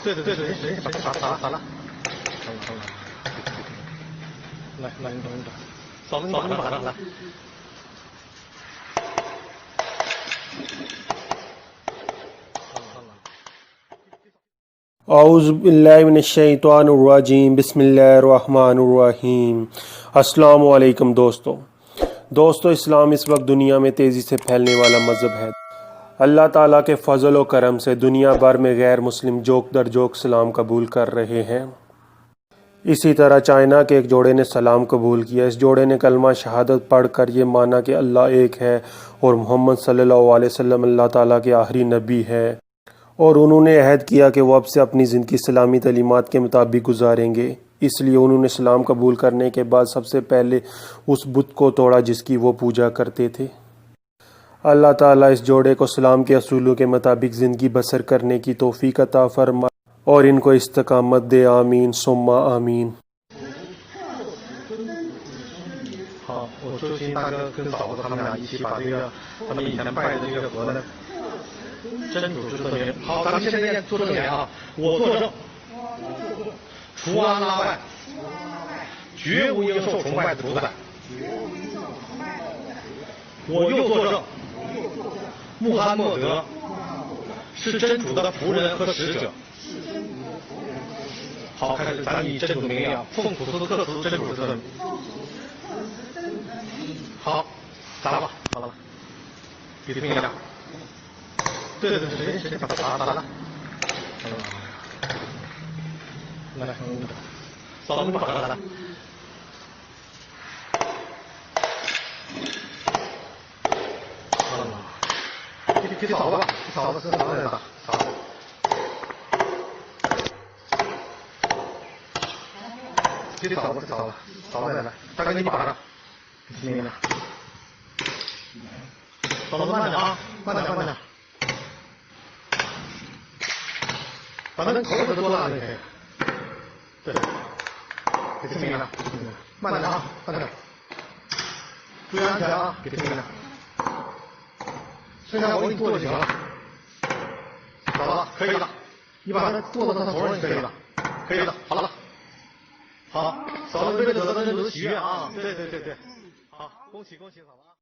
对，打了。来，你等，嫂子你把它来。اعوذ باللہ من الشیطان الرجیم بسم اللہ الرحمن الرحیم۔ السلام علیکم دوستو، اسلام اس وقت دنیا میں تیزی سے پھیلنے والا مذہب ہے۔ اللہ تعالیٰ کے فضل و کرم سے دنیا بھر میں غیر مسلم جوک در جوک اسلام قبول کر رہے ہیں۔ اسی طرح چائنا کے ایک جوڑے نے اسلام قبول کیا۔ اس جوڑے نے کلمہ شہادت پڑھ کر یہ مانا کہ اللہ ایک ہے اور محمد صلی اللہ علیہ وسلم اللہ تعالیٰ کے آخری نبی ہے، اور انہوں نے عہد کیا کہ وہ اب سے اپنی زندگی اسلامی تعلیمات کے مطابق گزاریں گے۔ اس لیے انہوں نے اسلام قبول کرنے کے بعد سب سے پہلے اس بت کو توڑا جس کی وہ پوجا کرتے تھے۔ اللہ تعالیٰ اس جوڑے کو اسلام کے اصولوں کے مطابق زندگی بسر کرنے کی توفیق عطا فرمائے اور ان کو استقامت دے، آمین ثم آمین۔ 好，我周星大哥跟嫂子他们俩一起把这个他们以前拜的这个佛呢，真主之尊名。好，咱们现在做正言啊，我作证，除安拉外，绝无应受崇拜的主宰。我又作证，穆罕默德是真主的仆人和使者。好，开始，咱以真主的名义啊，奉普斯克斯真主之尊。好，打了吧，好了，给听一下。对，谁打了？来，嫂子你把它来。给嫂子吧，嫂子来打，嫂子。给嫂子来，大哥你把着，听一下。嫂子慢点啊，慢点。把那口子多大就可以。对，给听一下，慢点啊，慢点。注意安全啊，给听一下。剩下我给你剁就行了。好了，可以了。你把它剁到他头上就可以了，可以的，好了。好，嫂子为了得到真主的喜悦啊！对，好，恭喜嫂子啊！